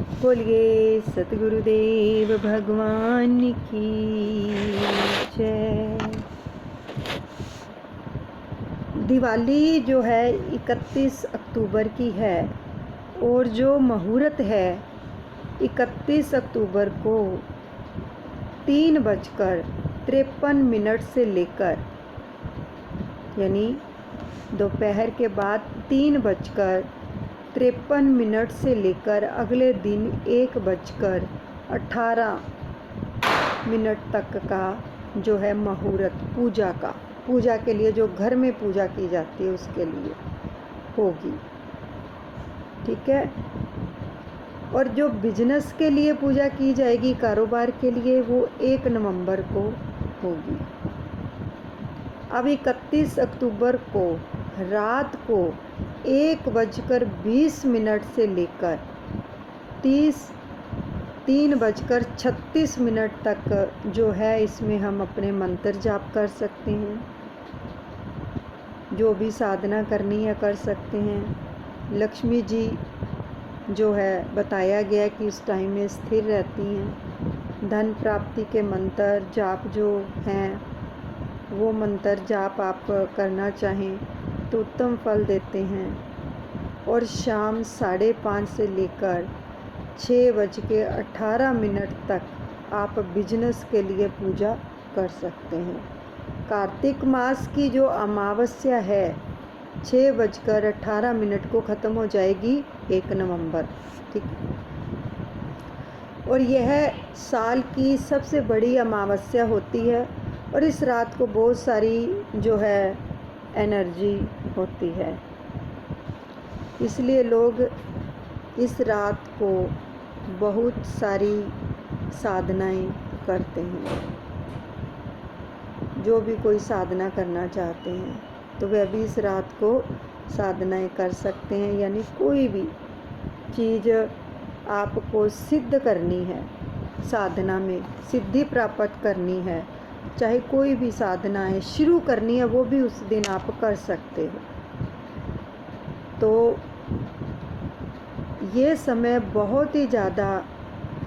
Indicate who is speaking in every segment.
Speaker 1: बोलिए सतगुरुदेव भगवान की जय। दिवाली जो है 31 अक्टूबर की है और जो मुहूर्त है 31 अक्टूबर को 3:53 से लेकर यानी दोपहर के बाद 3:53 से लेकर अगले दिन 1:18 तक का जो है मुहूर्त पूजा के लिए, जो घर में पूजा की जाती है उसके लिए होगी। ठीक है। और जो बिजनेस के लिए पूजा की जाएगी, कारोबार के लिए, वो 1 नवंबर को होगी। अब 31 अक्टूबर को रात को 1:20 से लेकर 3:36 तक जो है इसमें हम अपने मंत्र जाप कर सकते हैं, जो भी साधना करनी है कर सकते हैं। लक्ष्मी जी जो है बताया गया कि इस टाइम में स्थिर रहती हैं। धन प्राप्ति के मंत्र जाप जो हैं वो मंत्र जाप आप करना चाहें तो उत्तम फल देते हैं। और शाम 5:30 से लेकर 6:18 तक आप बिजनेस के लिए पूजा कर सकते हैं। कार्तिक मास की जो अमावस्या है 6:18 को ख़त्म हो जाएगी 1 नवंबर। ठीक। और यह साल की सबसे बड़ी अमावस्या होती है और इस रात को बहुत सारी जो है एनर्जी होती है, इसलिए लोग इस रात को बहुत सारी साधनाएं करते हैं। जो भी कोई साधना करना चाहते हैं तो वह भी इस रात को साधनाएं कर सकते हैं। यानी कोई भी चीज़ आपको सिद्ध करनी है, साधना में सिद्धि प्राप्त करनी है, चाहे कोई भी साधना है शुरू करनी है, वो भी उस दिन आप कर सकते हो। तो ये समय बहुत ही ज़्यादा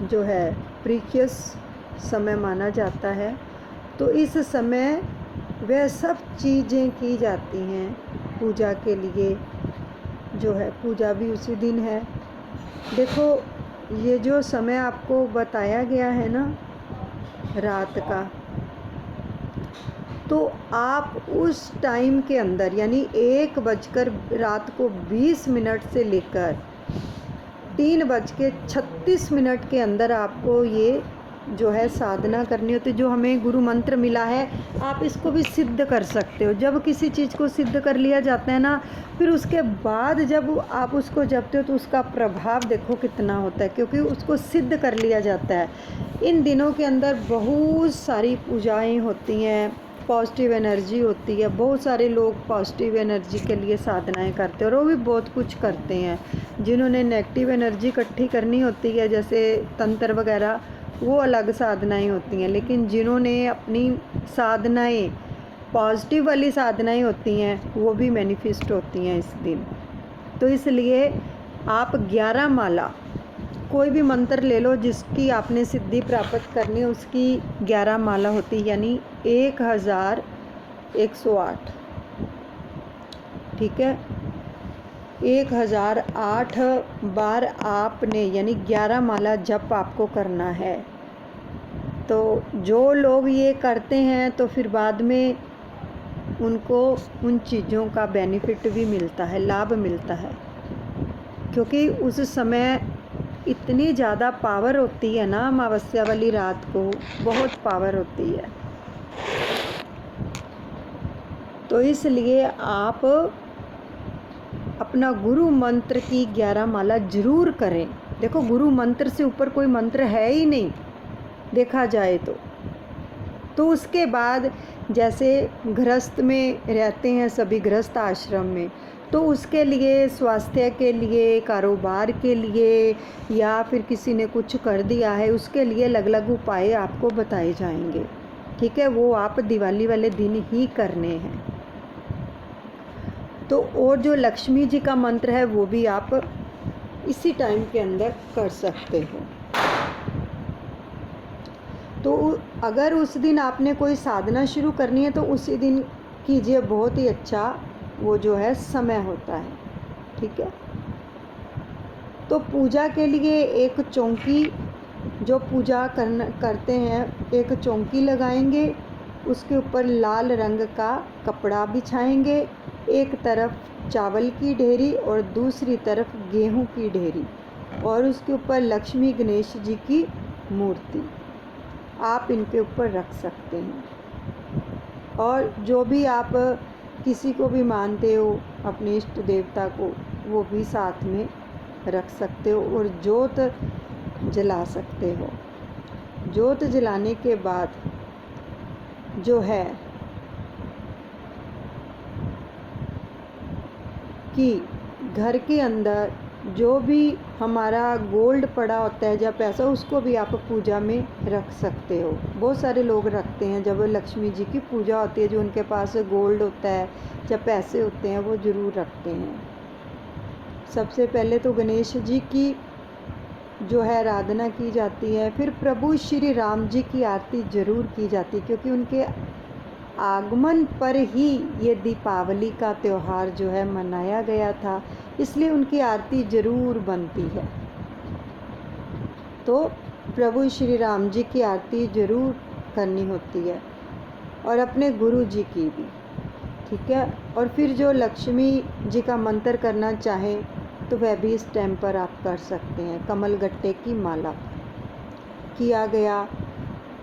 Speaker 1: जो है प्रीशियस समय माना जाता है। तो इस समय वह सब चीज़ें की जाती हैं पूजा के लिए, जो है पूजा भी उसी दिन है। देखो ये जो समय आपको बताया गया है ना रात का, तो आप उस टाइम के अंदर यानी 1:20 से लेकर 3:36 के अंदर आपको ये जो है साधना करनी होती है। जो हमें गुरु मंत्र मिला है आप इसको भी सिद्ध कर सकते हो। जब किसी चीज़ को सिद्ध कर लिया जाता है ना, फिर उसके बाद जब आप उसको जपते हो तो उसका प्रभाव देखो कितना होता है, क्योंकि उसको सिद्ध कर लिया जाता है। इन दिनों के अंदर बहुत सारी पूजाएं होती हैं, पॉजिटिव एनर्जी होती है। बहुत सारे लोग पॉजिटिव एनर्जी के लिए साधनाएं करते हैं और वो भी बहुत कुछ करते हैं। जिन्होंने नेगेटिव एनर्जी इकट्ठी करनी होती है जैसे तंत्र वगैरह, वो अलग साधनाएं होती हैं। लेकिन जिन्होंने अपनी साधनाएं पॉजिटिव वाली साधनाएं होती हैं वो भी मैनिफेस्ट होती हैं इस दिन। तो इसलिए आप 11 माला कोई भी मंत्र ले लो जिसकी आपने सिद्धि प्राप्त करनी है, उसकी 11 माला होती है, यानी 1108। ठीक है। 1008 बार आपने यानी 11 माला जप आपको करना है। तो जो लोग ये करते हैं तो फिर बाद में उनको उन चीज़ों का बेनिफिट भी मिलता है, लाभ मिलता है, क्योंकि उस समय इतनी ज़्यादा पावर होती है ना अमावस्या वाली रात को, बहुत पावर होती है। तो इसलिए आप अपना गुरु मंत्र की 11 माला जरूर करें। देखो गुरु मंत्र से ऊपर कोई मंत्र है ही नहीं देखा जाए तो उसके बाद जैसे गृहस्थ में रहते हैं सभी, गृहस्थ आश्रम में, तो उसके लिए स्वास्थ्य के लिए, कारोबार के लिए, या फिर किसी ने कुछ कर दिया है उसके लिए अलग अलग उपाय आपको बताए जाएंगे। ठीक है। वो आप दिवाली वाले दिन ही करने हैं। तो और जो लक्ष्मी जी का मंत्र है वो भी आप इसी टाइम के अंदर कर सकते हो। तो अगर उस दिन आपने कोई साधना शुरू करनी है तो उसी दिन कीजिए, बहुत ही अच्छा वो जो है समय होता है। ठीक है। तो पूजा के लिए एक चौकी, जो पूजा करते हैं, एक चौकी लगाएंगे, उसके ऊपर लाल रंग का कपड़ा बिछाएंगे, एक तरफ चावल की ढेरी और दूसरी तरफ गेहूं की ढेरी, और उसके ऊपर लक्ष्मी गणेश जी की मूर्ति आप इनके ऊपर रख सकते हैं। और जो भी आप किसी को भी मानते हो, अपने इष्ट देवता को, वो भी साथ में रख सकते हो और जोत जला सकते हो। जोत जलाने के बाद जो है कि घर के अंदर जो भी हमारा गोल्ड पड़ा होता है या पैसा, उसको भी आप पूजा में रख सकते हो। बहुत सारे लोग रखते हैं, जब लक्ष्मी जी की पूजा होती है, जो उनके पास गोल्ड होता है या पैसे होते हैं, वो ज़रूर रखते हैं। सबसे पहले तो गणेश जी की जो है आराधना की जाती है, फिर प्रभु श्री राम जी की आरती ज़रूर की जाती है, क्योंकि उनके आगमन पर ही ये दीपावली का त्यौहार जो है मनाया गया था, इसलिए उनकी आरती ज़रूर बनती है। तो प्रभु श्री राम जी की आरती ज़रूर करनी होती है, और अपने गुरु जी की भी। ठीक है। और फिर जो लक्ष्मी जी का मंत्र करना चाहें तो वह भी इस टाइम पर आप कर सकते हैं। कमल गट्टे की माला किया गया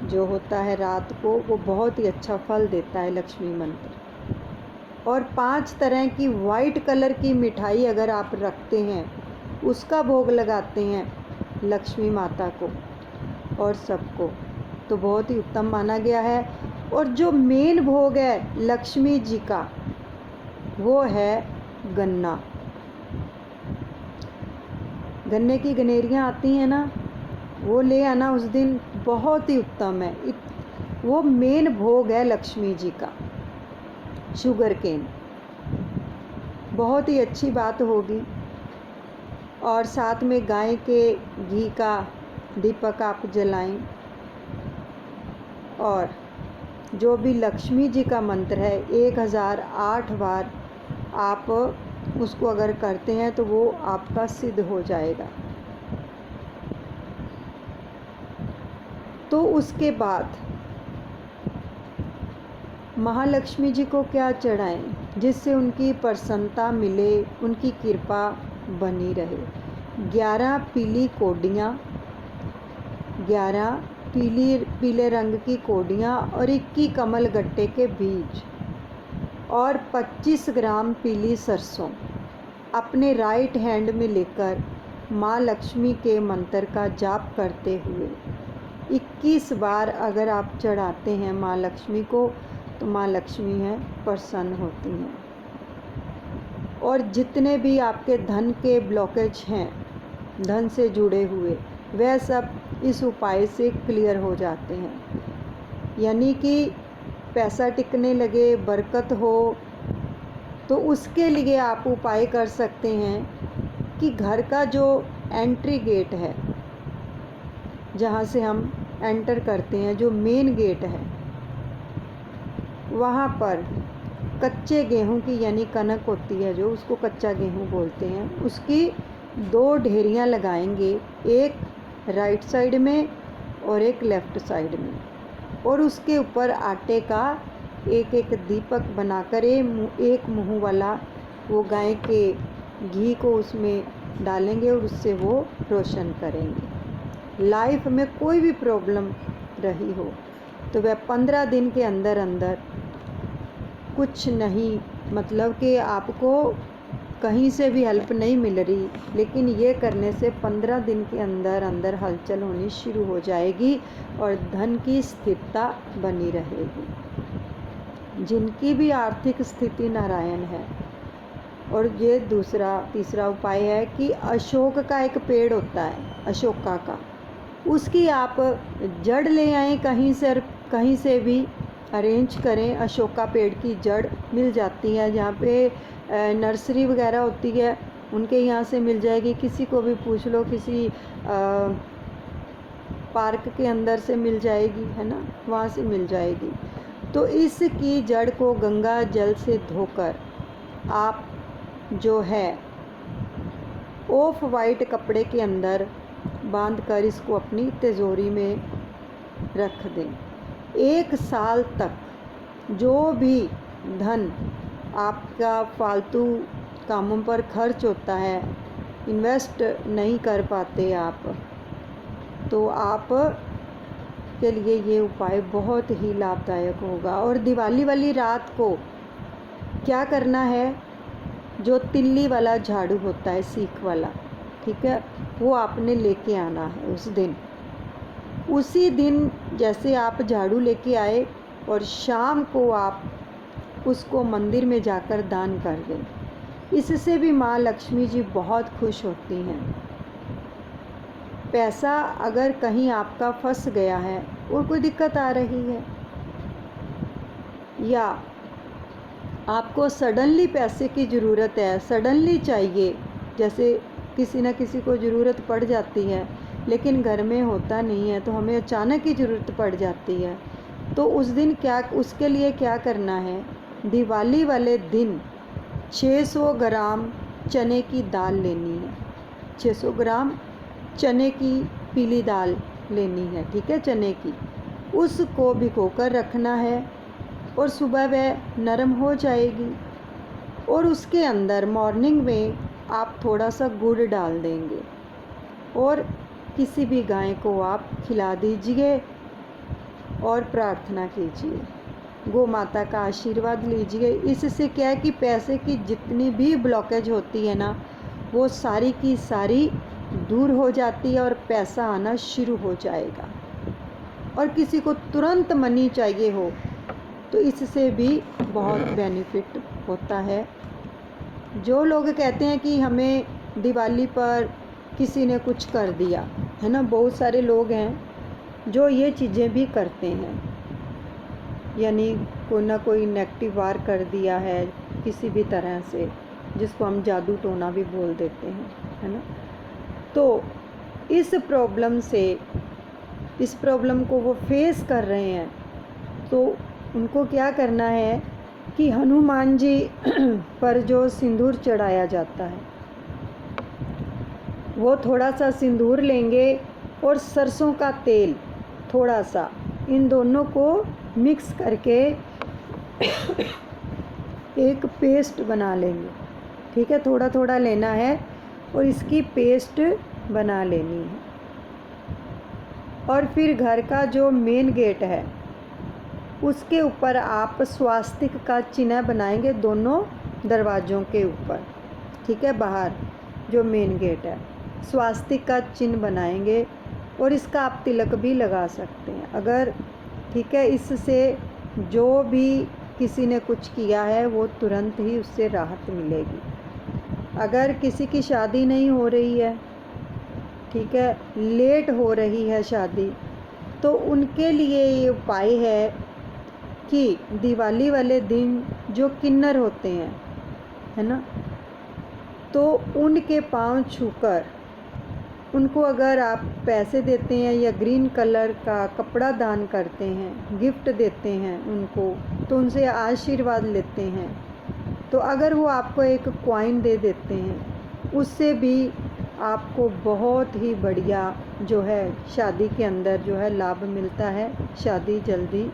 Speaker 1: जो होता है रात को, वो बहुत ही अच्छा फल देता है लक्ष्मी मंत्र। और 5 तरह की वाइट कलर की मिठाई अगर आप रखते हैं, उसका भोग लगाते हैं लक्ष्मी माता को और सबको, तो बहुत ही उत्तम माना गया है। और जो मेन भोग है लक्ष्मी जी का, वो है गन्ना। गन्ने की गनेरियाँ आती हैं ना, वो ले आना उस दिन, बहुत ही उत्तम है। वो मेन भोग है लक्ष्मी जी का। शुगर केन बहुत ही अच्छी बात होगी। और साथ में गाय के घी का दीपक आप जलाएं। और जो भी लक्ष्मी जी का मंत्र है 1008 बार आप उसको अगर करते हैं तो वो आपका सिद्ध हो जाएगा। तो उसके बाद महालक्ष्मी जी को क्या चढ़ाएं जिससे उनकी प्रसन्नता मिले, उनकी कृपा बनी रहे। 11 पीली कोडियाँ, 11 पीले रंग की कोडियाँ और 21 कमल गट्टे के बीज और 25 ग्राम पीली सरसों अपने राइट हैंड में लेकर माँ लक्ष्मी के मंत्र का जाप करते हुए 21 बार अगर आप चढ़ाते हैं माँ लक्ष्मी को, तो माँ लक्ष्मी है प्रसन्न होती हैं। और जितने भी आपके धन के ब्लॉकेज हैं, धन से जुड़े हुए, वह सब इस उपाय से क्लियर हो जाते हैं। यानी कि पैसा टिकने लगे, बरकत हो, तो उसके लिए आप उपाय कर सकते हैं कि घर का जो एंट्री गेट है, जहाँ से हम एंटर करते हैं, जो मेन गेट है, वहाँ पर कच्चे गेहूं की, यानी कनक होती है जो, उसको कच्चा गेहूं बोलते हैं, उसकी 2 ढेरियाँ लगाएंगे, एक राइट साइड में और एक लेफ़्ट साइड में। और उसके ऊपर आटे का एक एक दीपक बनाकर एक मुँह वाला वो गाय के घी को उसमें डालेंगे और उससे वो रोशन करेंगे। लाइफ में कोई भी प्रॉब्लम रही हो तो वह 15 दिन के अंदर अंदर, कुछ नहीं मतलब कि आपको कहीं से भी हेल्प नहीं मिल रही, लेकिन ये करने से 15 दिन के अंदर अंदर हलचल होनी शुरू हो जाएगी और धन की स्थिरता बनी रहेगी। जिनकी भी आर्थिक स्थिति नारायण है। और ये तीसरा उपाय है कि अशोक का एक पेड़ होता है, अशोका का, उसकी आप जड़ ले आएँ कहीं से भी अरेंज करें। अशोका पेड़ की जड़ मिल जाती है, जहाँ पे नर्सरी वगैरह होती है उनके यहाँ से मिल जाएगी, किसी को भी पूछ लो, किसी पार्क के अंदर से मिल जाएगी, है ना, वहाँ से मिल जाएगी। तो इसकी जड़ को गंगा जल से धोकर आप जो है ऑफ वाइट कपड़े के अंदर बांधकर इसको अपनी तिजोरी में रख दें। 1 साल तक जो भी धन आपका फालतू कामों पर खर्च होता है, इन्वेस्ट नहीं कर पाते आप, तो आप के लिए ये उपाय बहुत ही लाभदायक होगा। और दिवाली वाली रात को क्या करना है, जो तिल्ली वाला झाड़ू होता है, सीख वाला, ठीक है, वो आपने लेके आना है उस दिन। उसी दिन जैसे आप झाड़ू लेके आए और शाम को आप उसको मंदिर में जाकर दान कर दें। इससे भी माँ लक्ष्मी जी बहुत खुश होती हैं। पैसा अगर कहीं आपका फंस गया है और कोई दिक्कत आ रही है, या आपको सडनली पैसे की ज़रूरत है, सडनली चाहिए, जैसे किसी न किसी को ज़रूरत पड़ जाती है लेकिन घर में होता नहीं है, तो हमें अचानक ही ज़रूरत पड़ जाती है, तो उस दिन क्या, उसके लिए क्या करना है, दिवाली वाले दिन 600 ग्राम चने की दाल लेनी है। 600 ग्राम चने की पीली दाल लेनी है, ठीक है, चने की। उसको भिगोकर रखना है और सुबह वह नरम हो जाएगी। और उसके अंदर मॉर्निंग में आप थोड़ा सा गुड़ डाल देंगे और किसी भी गाय को आप खिला दीजिए और प्रार्थना कीजिए, गौ माता का आशीर्वाद लीजिए। इससे क्या है कि पैसे की जितनी भी ब्लॉकेज होती है ना, वो सारी की सारी दूर हो जाती है और पैसा आना शुरू हो जाएगा। और किसी को तुरंत मनी चाहिए हो तो इससे भी बहुत बेनिफिट होता है। जो लोग कहते हैं कि हमें दिवाली पर किसी ने कुछ कर दिया, है ना, बहुत सारे लोग हैं जो ये चीज़ें भी करते हैं, यानी कोई ना कोई नेगेटिव वार कर दिया है किसी भी तरह से, जिसको हम जादू टोना भी बोल देते हैं, है ना। तो इस प्रॉब्लम को वो फेस कर रहे हैं, तो उनको क्या करना है कि हनुमान जी पर जो सिंदूर चढ़ाया जाता है, वो थोड़ा सा सिंदूर लेंगे और सरसों का तेल थोड़ा सा, इन दोनों को मिक्स करके एक पेस्ट बना लेंगे, ठीक है, थोड़ा थोड़ा लेना है और इसकी पेस्ट बना लेनी है। और फिर घर का जो मेन गेट है उसके ऊपर आप स्वास्तिक का चिन्ह बनाएंगे, दोनों दरवाज़ों के ऊपर, ठीक है, बाहर जो मेन गेट है स्वास्तिक का चिन्ह बनाएंगे और इसका आप तिलक भी लगा सकते हैं अगर, ठीक है। इससे जो भी किसी ने कुछ किया है वो तुरंत ही उससे राहत मिलेगी। अगर किसी की शादी नहीं हो रही है, ठीक है, लेट हो रही है शादी, तो उनके लिए ये उपाय है कि दिवाली वाले दिन जो किन्नर होते हैं, है ना, तो उनके पांव छूकर उनको अगर आप पैसे देते हैं या ग्रीन कलर का कपड़ा दान करते हैं, गिफ्ट देते हैं उनको, तो उनसे आशीर्वाद लेते हैं, तो अगर वो आपको एक कॉइन दे देते हैं, उससे भी आपको बहुत ही बढ़िया जो है शादी के अंदर जो है लाभ मिलता है, शादी जल्दी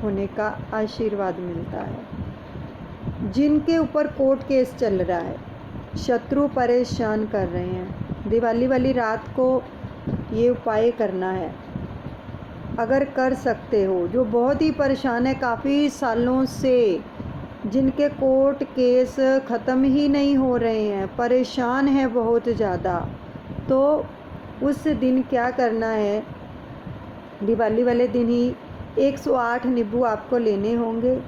Speaker 1: होने का आशीर्वाद मिलता है। जिनके ऊपर कोर्ट केस चल रहा है, शत्रु परेशान कर रहे हैं, दिवाली वाली रात को ये उपाय करना है अगर कर सकते हो। जो बहुत ही परेशान है काफ़ी सालों से, जिनके कोर्ट केस ख़त्म ही नहीं हो रहे हैं, परेशान है बहुत ज़्यादा, तो उस दिन क्या करना है, दिवाली वाले दिन ही 108 नींबू आपको लेने होंगे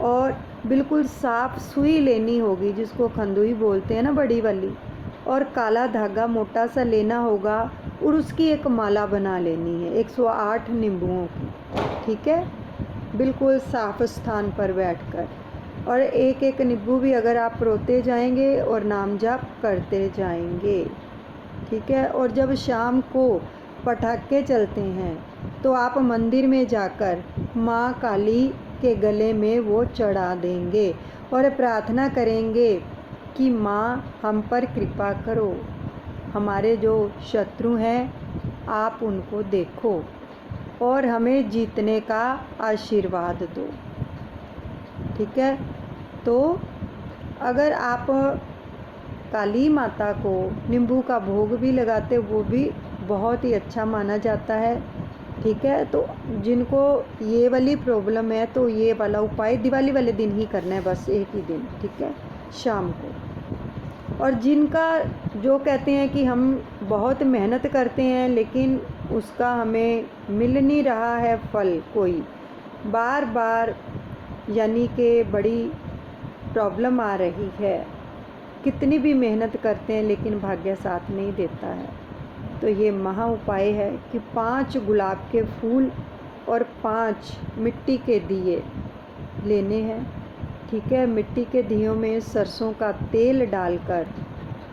Speaker 1: और बिल्कुल साफ़ सुई लेनी होगी, जिसको खंदुई बोलते हैं ना, बड़ी वाली, और काला धागा मोटा सा लेना होगा और उसकी एक माला बना लेनी है 108 नींबुओं की, ठीक है, बिल्कुल साफ़ स्थान पर बैठकर। और एक एक नींबू भी अगर आप रोते जाएंगे और नाम जाप करते जाएंगे, ठीक है। और जब शाम को पटाखे चलते हैं तो आप मंदिर में जाकर माँ काली के गले में वो चढ़ा देंगे और प्रार्थना करेंगे कि माँ हम पर कृपा करो, हमारे जो शत्रु हैं आप उनको देखो और हमें जीतने का आशीर्वाद दो, ठीक है। तो अगर आप काली माता को नींबू का भोग भी लगाते वो भी बहुत ही अच्छा माना जाता है, ठीक है। तो जिनको ये वाली प्रॉब्लम है तो ये वाला उपाय दिवाली वाले दिन ही करना है, बस एक ही दिन, ठीक है, शाम को। और जिनका जो कहते हैं कि हम बहुत मेहनत करते हैं लेकिन उसका हमें मिल नहीं रहा है फल, कोई बार बार यानी कि बड़ी प्रॉब्लम आ रही है, कितनी भी मेहनत करते हैं लेकिन भाग्य साथ नहीं देता है, तो ये महा उपाय है कि 5 गुलाब के फूल और 5 मिट्टी के दिए लेने हैं, ठीक है। मिट्टी के दियों में सरसों का तेल डालकर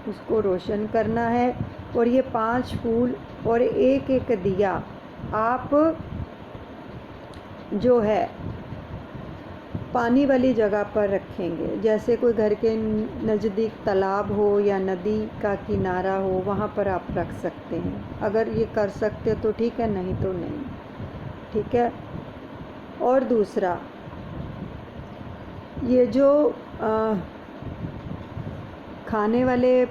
Speaker 1: उसको रोशन करना है और ये 5 फूल और एक एक दिया आप जो है पानी वाली जगह पर रखेंगे, जैसे कोई घर के नज़दीक तालाब हो या नदी का किनारा हो वहाँ पर आप रख सकते हैं। अगर ये कर सकते तो ठीक है, नहीं तो नहीं, ठीक है। और दूसरा ये जो खाने वाले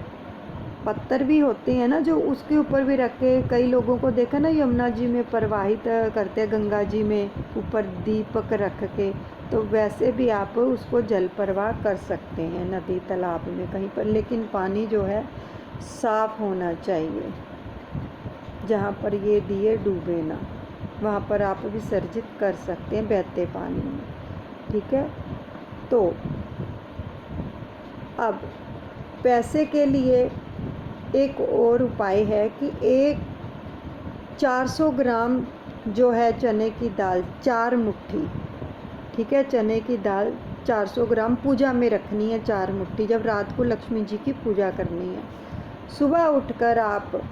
Speaker 1: पत्थर भी होते हैं ना, जो उसके ऊपर भी रख के कई लोगों को देखा ना यमुना जी में प्रवाहित करते हैं, गंगा जी में ऊपर दीपक रख के, तो वैसे भी आप उसको जल प्रवाह कर सकते हैं नदी तालाब में कहीं पर, लेकिन पानी जो है साफ़ होना चाहिए, जहाँ पर ये दिए डूबे ना, वहाँ पर आप विसर्जित कर सकते हैं बहते पानी में, ठीक है। तो अब पैसे के लिए एक और उपाय है कि 400 ग्राम जो है चने की दाल, 4 मुट्ठी, ठीक है, चने की दाल 400 ग्राम पूजा में रखनी है, 4 मुट्ठी, जब रात को लक्ष्मी जी की पूजा करनी है। सुबह उठकर आप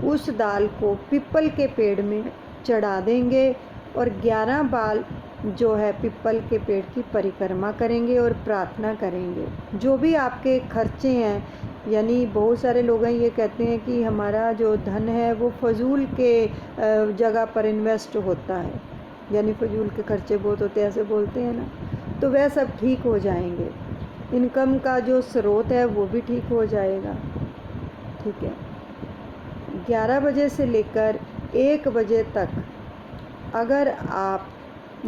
Speaker 1: उस दाल को पीपल के पेड़ में चढ़ा देंगे और 11 बार जो है पीपल के पेड़ की परिक्रमा करेंगे और प्रार्थना करेंगे। जो भी आपके खर्चे हैं, यानी बहुत सारे लोग हैं ये कहते हैं कि हमारा जो धन है वो फजूल के जगह पर इन्वेस्ट होता है, यानी फजूल के खर्चे बहुत होते हैं, ऐसे बोलते हैं ना, तो वह सब ठीक हो जाएंगे। इनकम का जो स्रोत है वो भी ठीक हो जाएगा, ठीक है। 11 बजे से लेकर 1 बजे तक अगर आप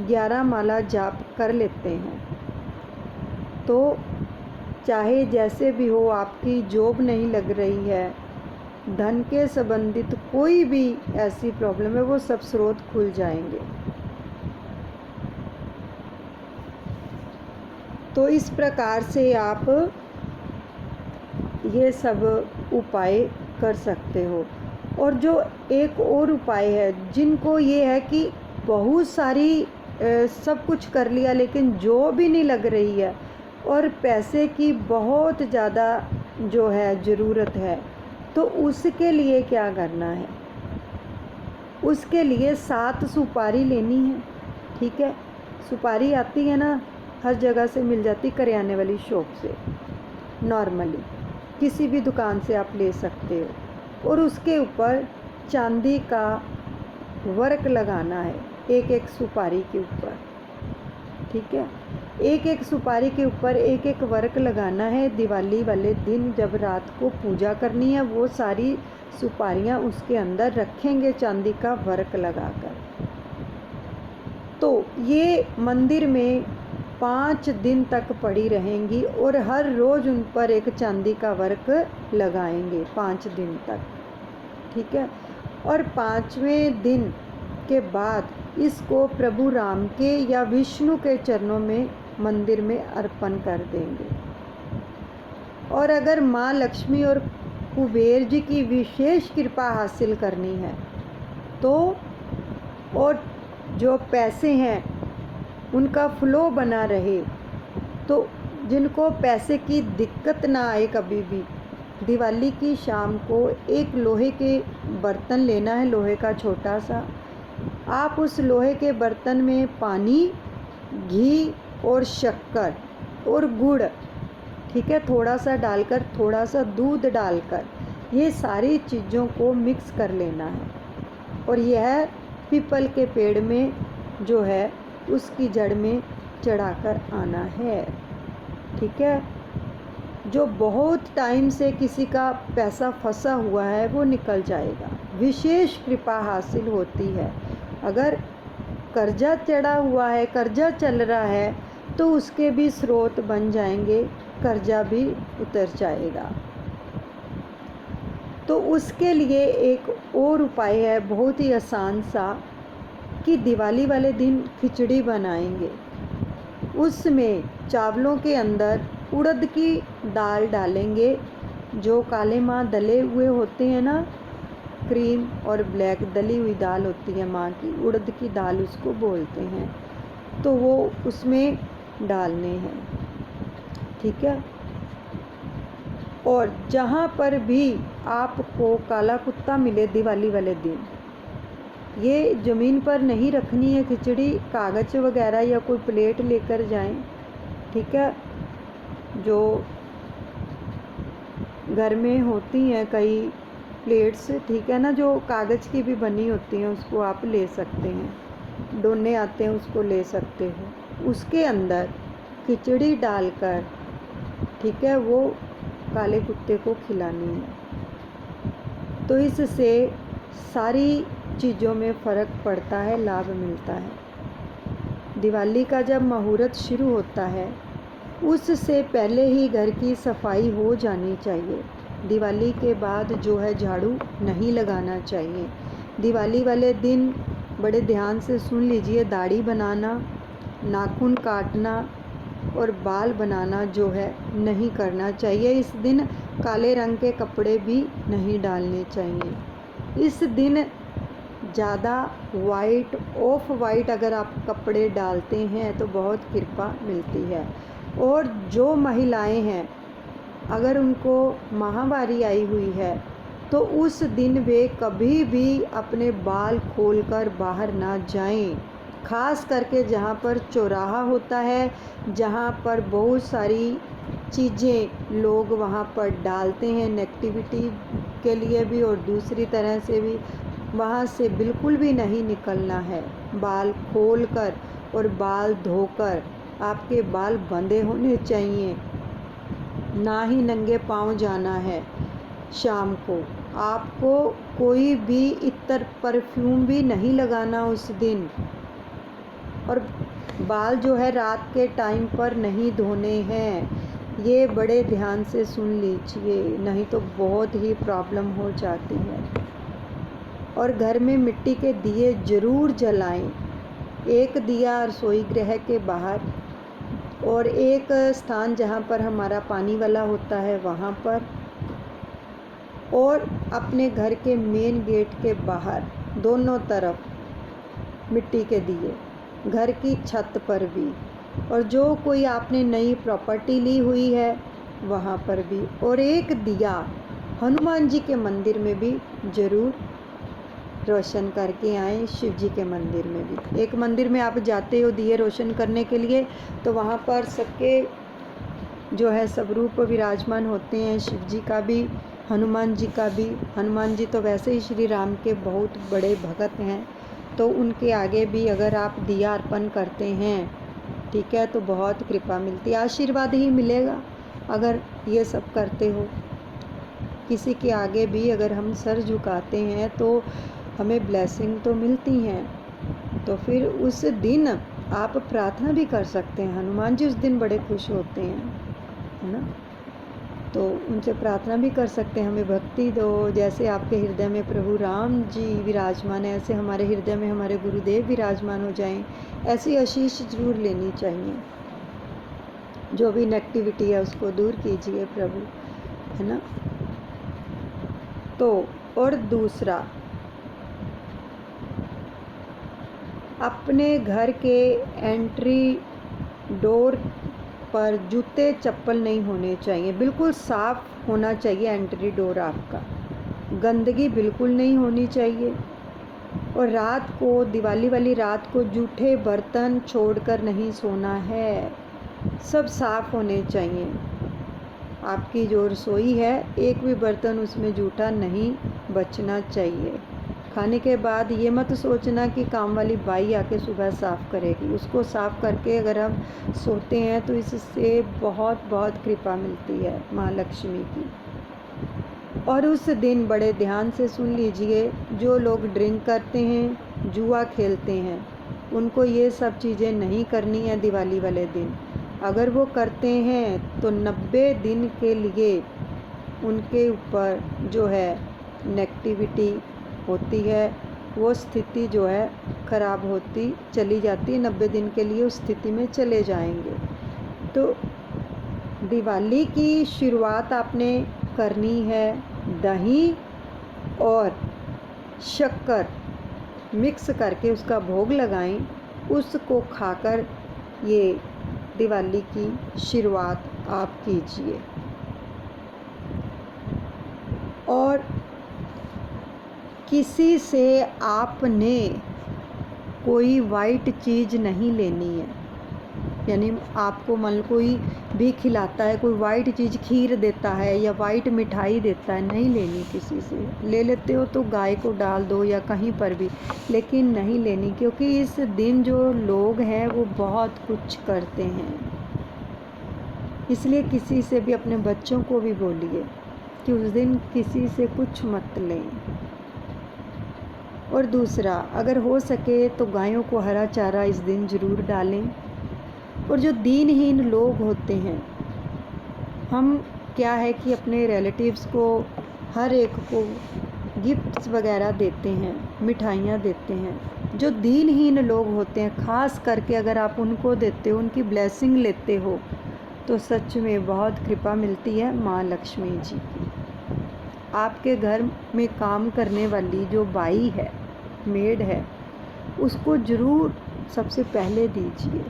Speaker 1: 11 माला जाप कर लेते हैं तो चाहे जैसे भी हो, आपकी जॉब नहीं लग रही है, धन के संबंधित कोई भी ऐसी प्रॉब्लम है, वो सब स्रोत खुल जाएंगे। तो इस प्रकार से आप ये सब उपाय कर सकते हो। और जो एक और उपाय है, जिनको ये है कि बहुत सारी सब कुछ कर लिया लेकिन जो भी नहीं लग रही है और पैसे की बहुत ज़्यादा जो है ज़रूरत है, तो उसके लिए क्या करना है, उसके लिए 7 सुपारी लेनी है, ठीक है। सुपारी आती है ना, हर जगह से मिल जाती, करियाने वाली शॉप से, नॉर्मली किसी भी दुकान से आप ले सकते हो। और उसके ऊपर चांदी का वर्क लगाना है, एक एक सुपारी के ऊपर, ठीक है। एक एक सुपारी के ऊपर एक एक वर्क लगाना है। दिवाली वाले दिन जब रात को पूजा करनी है, वो सारी सुपारियाँ उसके अंदर रखेंगे चांदी का वर्क लगाकर। तो ये मंदिर में 5 दिन तक पड़ी रहेंगी और हर रोज़ उन पर एक चांदी का वर्क लगाएंगे 5 दिन तक, ठीक है। और 5वें दिन के बाद इसको प्रभु राम के या विष्णु के चरणों में मंदिर में अर्पण कर देंगे। और अगर माँ लक्ष्मी और कुबेर जी की विशेष कृपा हासिल करनी है तो, और जो पैसे हैं उनका फ्लो बना रहे, तो जिनको पैसे की दिक्कत ना आए कभी भी, दिवाली की शाम को एक लोहे के बर्तन लेना है, लोहे का छोटा सा। आप उस लोहे के बर्तन में पानी, घी और शक्कर और गुड़, ठीक है, थोड़ा सा डालकर, थोड़ा सा दूध डालकर, ये सारी चीज़ों को मिक्स कर लेना है। और यह पीपल के पेड़ में जो है उसकी जड़ में चढ़ाकर आना है, ठीक है। जो बहुत टाइम से किसी का पैसा फंसा हुआ है वो निकल जाएगा, विशेष कृपा हासिल होती है। अगर कर्जा चढ़ा हुआ है, कर्जा चल रहा है, तो उसके भी स्रोत बन जाएंगे, कर्जा भी उतर जाएगा। तो उसके लिए एक और उपाय है, बहुत ही आसान सा, कि दिवाली वाले दिन खिचड़ी बनाएंगे। उसमें चावलों के अंदर उड़द की दाल डालेंगे, जो काले माँ दले हुए होते हैं ना, क्रीम और ब्लैक दली हुई दाल होती है माँ की, उड़द की दाल उसको बोलते हैं, तो वो उसमें डालने हैं, ठीक है। और जहाँ पर भी आपको काला कुत्ता मिले दिवाली वाले दिन, ये ज़मीन पर नहीं रखनी है खिचड़ी, कागज़ वगैरह या कोई प्लेट लेकर जाएं, ठीक है। जो घर में होती हैं कई प्लेट्स, ठीक है ना, जो कागज़ की भी बनी होती हैं, उसको आप ले सकते हैं, डोने आते हैं उसको ले सकते हो। उसके अंदर खिचड़ी डालकर, ठीक है, वो काले कुत्ते को खिलानी है। तो इससे सारी चीज़ों में फ़र्क पड़ता है, लाभ मिलता है। दिवाली का जब मुहूर्त शुरू होता है, उससे पहले ही घर की सफाई हो जानी चाहिए। दिवाली के बाद जो है झाड़ू नहीं लगाना चाहिए। दिवाली वाले दिन बड़े ध्यान से सुन लीजिए, दाढ़ी बनाना, नाखून काटना और बाल बनाना जो है नहीं करना चाहिए। इस दिन काले रंग के कपड़े भी नहीं डालने चाहिए। इस दिन ज़्यादा वाइट, ऑफ वाइट अगर आप कपड़े डालते हैं तो बहुत कृपा मिलती है। और जो महिलाएं हैं, अगर उनको माहवारी आई हुई है, तो उस दिन वे कभी भी अपने बाल खोलकर बाहर ना जाएं। खास करके जहाँ पर चौराहा होता है, जहाँ पर बहुत सारी चीज़ें लोग वहाँ पर डालते हैं नेगेटिविटी के लिए भी और दूसरी तरह से भी, वहाँ से बिल्कुल भी नहीं निकलना है। बाल खोलकर और बाल धोकर, आपके बाल बंधे होने चाहिए, ना ही नंगे पाँव जाना है। शाम को आपको कोई भी इत्र, परफ्यूम भी नहीं लगाना उस दिन। और बाल जो है रात के टाइम पर नहीं धोने हैं, ये बड़े ध्यान से सुन लीजिए, नहीं तो बहुत ही प्रॉब्लम हो जाती है। और घर में मिट्टी के दिए ज़रूर जलाएं। एक दिया रसोई गृह के बाहर और एक स्थान जहाँ पर हमारा पानी वाला होता है वहाँ पर, और अपने घर के मेन गेट के बाहर दोनों तरफ मिट्टी के दिए, घर की छत पर भी, और जो कोई आपने नई प्रॉपर्टी ली हुई है वहाँ पर भी। और एक दिया हनुमान जी के मंदिर में भी ज़रूर रोशन करके आएँ, शिव जी के मंदिर में भी। एक मंदिर में आप जाते हो दिए रोशन करने के लिए, तो वहाँ पर सबके जो है सब रूप विराजमान होते हैं, शिव जी का भी, हनुमान जी का भी। हनुमान जी तो वैसे ही श्री राम के बहुत बड़े भक्त हैं, तो उनके आगे भी अगर आप दिया अर्पण करते हैं, ठीक है, तो बहुत कृपा मिलती है, आशीर्वाद ही मिलेगा अगर ये सब करते हो। किसी के आगे भी अगर हम सर झुकाते हैं तो हमें ब्लेसिंग तो मिलती हैं। तो फिर उस दिन आप प्रार्थना भी कर सकते हैं, हनुमान जी उस दिन बड़े खुश होते हैं, है ना, तो उनसे प्रार्थना भी कर सकते हैं, हमें भक्ति दो। जैसे आपके हृदय में प्रभु राम जी विराजमान है, ऐसे हमारे हृदय में हमारे गुरुदेव विराजमान हो जाएं। ऐसी आशीष जरूर लेनी चाहिए। जो भी नेगेटिविटी है उसको दूर कीजिए प्रभु, है ना। तो और दूसरा, अपने घर के एंट्री डोर पर जूते चप्पल नहीं होने चाहिए, बिल्कुल साफ़ होना चाहिए एंट्री डोर आपका, गंदगी बिल्कुल नहीं होनी चाहिए। और रात को, दिवाली वाली रात को जूठे बर्तन छोड़कर नहीं सोना है, सब साफ़ होने चाहिए। आपकी जो रसोई है एक भी बर्तन उसमें जूठा नहीं बचना चाहिए। खाने के बाद ये मत सोचना कि काम वाली बाई आके सुबह साफ़ करेगी, उसको साफ़ करके अगर हम सोते हैं तो इससे बहुत बहुत कृपा मिलती है माँ लक्ष्मी की। और उस दिन बड़े ध्यान से सुन लीजिए, जो लोग ड्रिंक करते हैं, जुआ खेलते हैं, उनको ये सब चीज़ें नहीं करनी है दिवाली वाले दिन। अगर वो करते हैं तो 90 दिन के लिए उनके ऊपर जो है नेगेटिविटी होती है, वो स्थिति जो है ख़राब होती चली जाती है, 90 दिन के लिए उस स्थिति में चले जाएंगे। तो दिवाली की शुरुआत आपने करनी है दही और शक्कर मिक्स करके उसका भोग लगाएं, उसको खाकर ये दिवाली की शुरुआत आप कीजिए। और किसी से आपने कोई वाइट चीज़ नहीं लेनी है, यानी आपको मान लो कोई भी खिलाता है, कोई वाइट चीज़ खीर देता है या वाइट मिठाई देता है, नहीं लेनी किसी से। ले लेते हो तो गाय को डाल दो या कहीं पर भी, लेकिन नहीं लेनी, क्योंकि इस दिन जो लोग हैं वो बहुत कुछ करते हैं। इसलिए किसी से भी, अपने बच्चों को भी बोलिए कि उस दिन किसी से कुछ मत लें। और दूसरा, अगर हो सके तो गायों को हरा चारा इस दिन ज़रूर डालें। और जो दीनहीन लोग होते हैं, हम क्या है कि अपने रिलेटिव्स को हर एक को गिफ्ट्स वगैरह देते हैं, मिठाइयाँ देते हैं। जो दीनहीन लोग होते हैं, ख़ास करके अगर आप उनको देते हो, उनकी ब्लेसिंग लेते हो, तो सच में बहुत कृपा मिलती है माँ लक्ष्मी जी की। आपके घर में काम करने वाली जो बाई है, मेड है, उसको ज़रूर सबसे पहले दीजिए।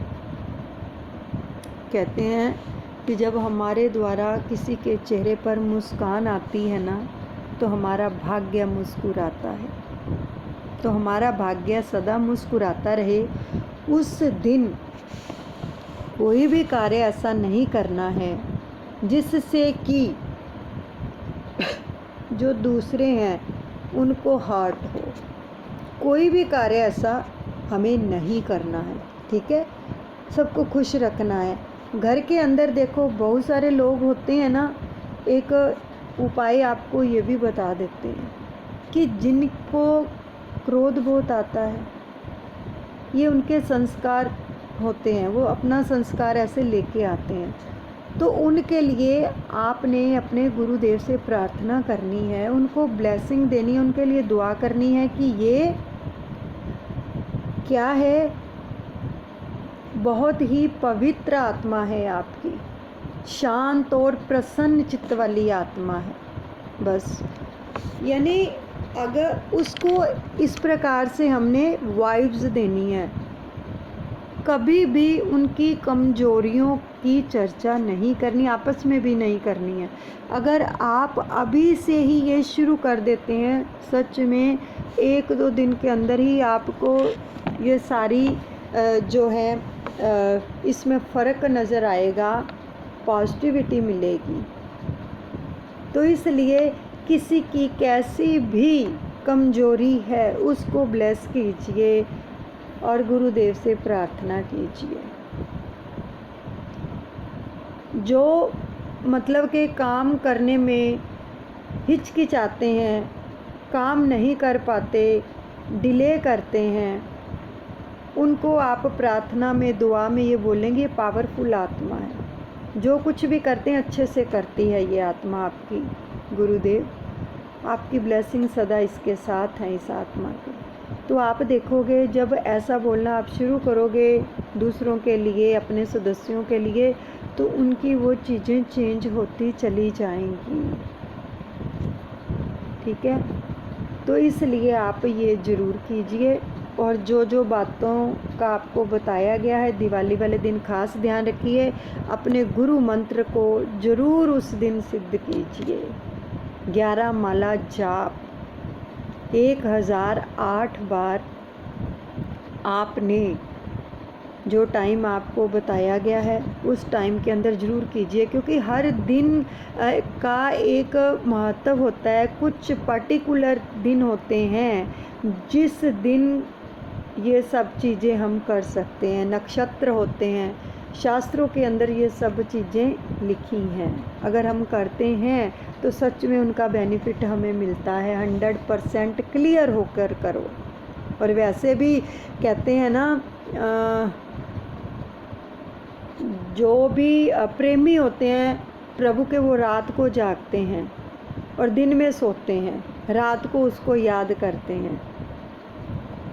Speaker 1: कहते हैं कि जब हमारे द्वारा किसी के चेहरे पर मुस्कान आती है ना, तो हमारा भाग्य मुस्कुराता है। तो हमारा भाग्य सदा मुस्कुराता रहे। उस दिन कोई भी कार्य ऐसा नहीं करना है जिससे कि जो दूसरे हैं उनको हर्ट हो। कोई भी कार्य ऐसा हमें नहीं करना है, ठीक है। सबको खुश रखना है। घर के अंदर देखो बहुत सारे लोग होते हैं ना, एक उपाय आपको ये भी बता देते हैं कि जिनको क्रोध बहुत आता है, ये उनके संस्कार होते हैं, वो अपना संस्कार ऐसे लेके आते हैं। तो उनके लिए आपने अपने गुरुदेव से प्रार्थना करनी है, उनको ब्लेसिंग देनी है, उनके लिए दुआ करनी है कि ये क्या है, बहुत ही पवित्र आत्मा है आपकी, शांत और प्रसन्न चित्त वाली आत्मा है। बस यानी अगर उसको इस प्रकार से हमने वाइब्स देनी है, कभी भी उनकी कमजोरियों की चर्चा नहीं करनी, आपस में भी नहीं करनी है। अगर आप अभी से ही ये शुरू कर देते हैं, सच में 1-2 दिन के अंदर ही आपको ये सारी जो है इसमें फ़र्क नज़र आएगा, पॉजिटिविटी मिलेगी। तो इसलिए किसी की कैसी भी कमजोरी है उसको ब्लेस कीजिए और गुरुदेव से प्रार्थना कीजिए। जो मतलब कि काम करने में हिचकिचाते हैं, काम नहीं कर पाते, डिले करते हैं, उनको आप प्रार्थना में, दुआ में ये बोलेंगे, ये पावरफुल आत्मा है, जो कुछ भी करते हैं अच्छे से करती है ये आत्मा आपकी। गुरुदेव आपकी ब्लेसिंग सदा इसके साथ है, इस आत्मा की। तो आप देखोगे जब ऐसा बोलना आप शुरू करोगे दूसरों के लिए, अपने सदस्यों के लिए, तो उनकी वो चीज़ें चेंज होती चली जाएंगी, ठीक है। तो इसलिए आप ये ज़रूर कीजिए। और जो जो बातों का आपको बताया गया है दिवाली वाले दिन खास ध्यान रखिए। अपने गुरु मंत्र को ज़रूर उस दिन सिद्ध कीजिए। 11 माला जाप 1008 बार आपने जो टाइम आपको बताया गया है उस टाइम के अंदर ज़रूर कीजिए, क्योंकि हर दिन का एक महत्व होता है। कुछ पर्टिकुलर दिन होते हैं जिस दिन ये सब चीज़ें हम कर सकते हैं, नक्षत्र होते हैं, शास्त्रों के अंदर ये सब चीज़ें लिखी हैं। अगर हम करते हैं तो सच में उनका बेनिफिट हमें मिलता है। 100% क्लियर होकर करो। और वैसे भी कहते हैं ना, जो भी प्रेमी होते हैं प्रभु के, वो रात को जागते हैं और दिन में सोते हैं, रात को उसको याद करते हैं।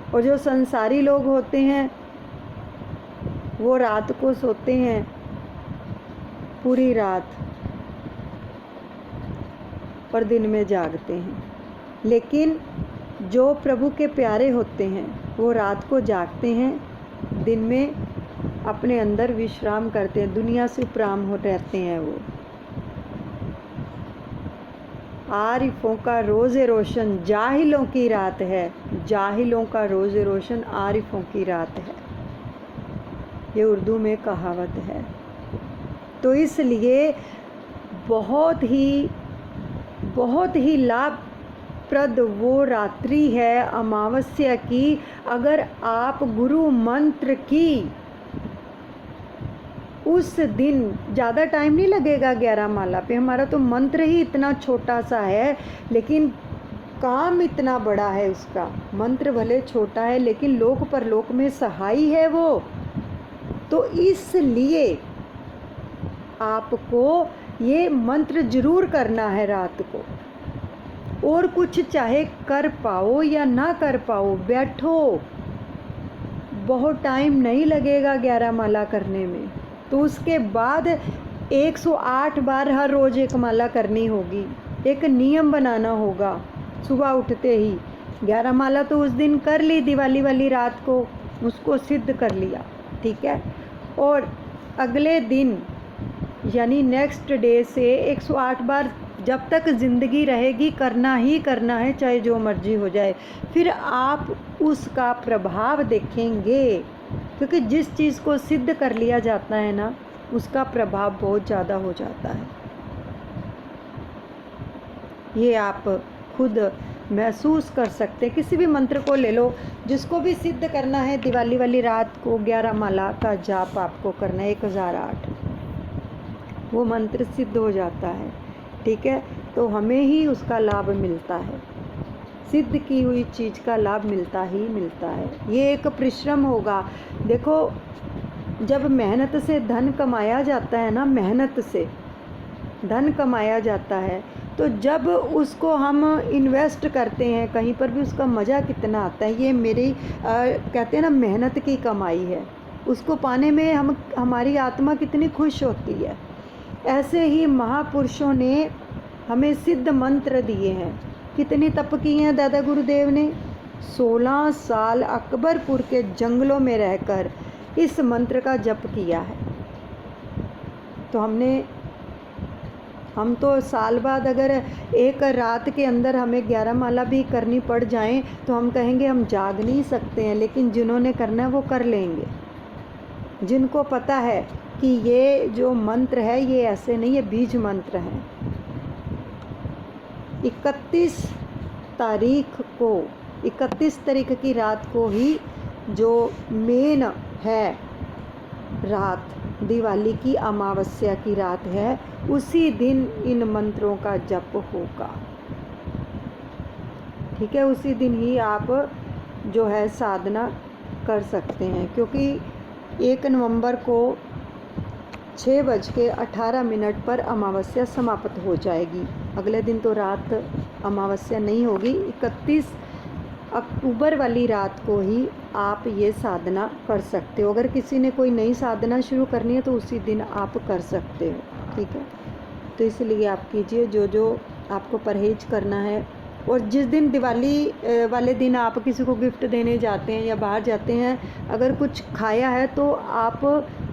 Speaker 1: और जो संसारी लोग होते हैं वो रात को सोते हैं पूरी रात और दिन में जागते हैं। लेकिन जो प्रभु के प्यारे होते हैं वो रात को जागते हैं, दिन में अपने अंदर विश्राम करते हैं, दुनिया से उपराम हो रहते हैं। वो आरिफों का रोज़े रोशन जाहिलों की रात है, जाहिलों का रोज़े रोशन आरिफों की रात है, ये उर्दू में कहावत है। तो इसलिए बहुत ही लाभप्रद वो रात्रि है अमावस्या की। अगर आप गुरु मंत्र की उस दिन, ज़्यादा टाइम नहीं लगेगा 11 माला पे। हमारा तो मंत्र ही इतना छोटा सा है लेकिन काम इतना बड़ा है उसका। मंत्र भले छोटा है लेकिन लोक परलोक में सहाई है वो। तो इसलिए आपको ये मंत्र ज़रूर करना है रात को। और कुछ चाहे कर पाओ या ना कर पाओ, बैठो, बहुत टाइम नहीं लगेगा 11 माला करने में। तो उसके बाद 108 बार हर रोज़ एक माला करनी होगी। एक नियम बनाना होगा, सुबह उठते ही 11 माला तो उस दिन कर ली, दिवाली वाली रात को उसको सिद्ध कर लिया, ठीक है। और अगले दिन यानी नेक्स्ट डे से 108 बार जब तक ज़िंदगी रहेगी करना ही करना है, चाहे जो मर्जी हो जाए। फिर आप उसका प्रभाव देखेंगे, क्योंकि जिस चीज़ को सिद्ध कर लिया जाता है ना उसका प्रभाव बहुत ज़्यादा हो जाता है। ये आप खुद महसूस कर सकते हैं। किसी भी मंत्र को ले लो, जिसको भी सिद्ध करना है दिवाली वाली रात को 11 माला का जाप आपको करना है 1008, वो मंत्र सिद्ध हो जाता है, ठीक है। तो हमें ही उसका लाभ मिलता है, सिद्ध की हुई चीज़ का लाभ मिलता ही मिलता है। ये एक परिश्रम होगा। देखो, जब मेहनत से धन कमाया जाता है ना, मेहनत से धन कमाया जाता है, तो जब उसको हम इन्वेस्ट करते हैं कहीं पर भी, उसका मज़ा कितना आता है। ये मेरी कहते हैं ना, मेहनत की कमाई है, उसको पाने में हमारी आत्मा कितनी खुश होती है। ऐसे ही महापुरुषों ने हमें सिद्ध मंत्र दिए हैं। कितनी तप की हैं दादा गुरुदेव ने? 16 साल अकबरपुर के जंगलों में रहकर इस मंत्र का जप किया है। तो हम तो साल बाद अगर एक रात के अंदर हमें 11 माला भी करनी पड़ जाएं तो हम कहेंगे हम जाग नहीं सकते हैं, लेकिन जिन्होंने करना है वो कर लेंगे। जिनको पता है कि ये जो मंत्र है ये ऐसे नहीं, ये बीज मंत्र है। 31 तारीख की रात को ही जो मेन है रात, दिवाली की अमावस्या की रात है, उसी दिन इन मंत्रों का जप होगा, ठीक है। उसी दिन ही आप जो है साधना कर सकते हैं, क्योंकि 1 नवंबर को 6:18 पर अमावस्या समाप्त हो जाएगी। अगले दिन तो रात अमावस्या नहीं होगी। 31 अक्टूबर वाली रात को ही आप ये साधना कर सकते हो। अगर किसी ने कोई नई साधना शुरू करनी है तो उसी दिन आप कर सकते हो, ठीक है। तो इसलिए आप कीजिए, जो आपको परहेज करना है और जिस दिन दिवाली वाले दिन आप किसी को गिफ्ट देने जाते हैं या बाहर जाते हैं, अगर कुछ खाया है तो आप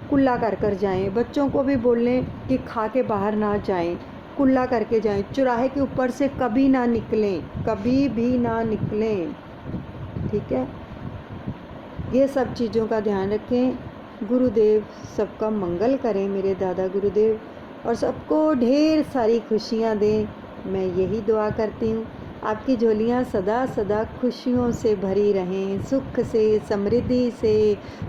Speaker 1: कुल्ला कर कर जाएं। बच्चों को भी बोल लें कि खा के बाहर ना जाएं, कुल्ला करके जाएं। चौराहे के ऊपर से कभी ना निकलें, कभी भी ना निकलें, ठीक है। ये सब चीज़ों का ध्यान रखें। गुरुदेव सबका मंगल करें, मेरे दादा गुरुदेव, और सबको ढेर सारी खुशियाँ दें। मैं यही दुआ करती हूँ। आपकी झोलियाँ सदा सदा खुशियों से भरी रहें, सुख से, समृद्धि से,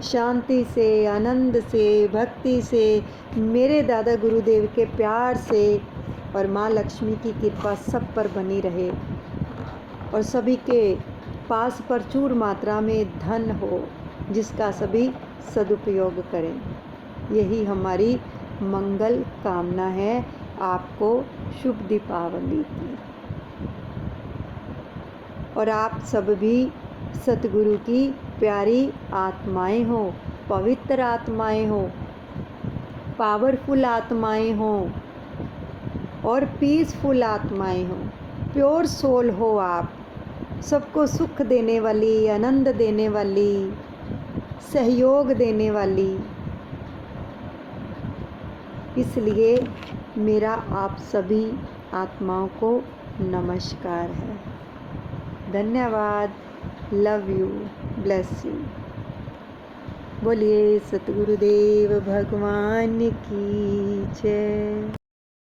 Speaker 1: शांति से, आनंद से, भक्ति से, मेरे दादा गुरुदेव के प्यार से, और माँ लक्ष्मी की कृपा सब पर बनी रहे, और सभी के पास प्रचुर मात्रा में धन हो, जिसका सभी सदुपयोग करें। यही हमारी मंगल कामना है आपको शुभ दीपावली की। और आप सब भी सतगुरु की प्यारी आत्माएं हो, पवित्र आत्माएं हो, पावरफुल आत्माएं हो, और पीसफुल आत्माएं हो, प्योर सोल हो आप। सबको सुख देने वाली, आनंद देने वाली, सहयोग देने वाली। इसलिए मेरा आप सभी आत्माओं को नमस्कार है। धन्यवाद। Love you, bless you. बोलिए सतगुरुदेव भगवान की जय।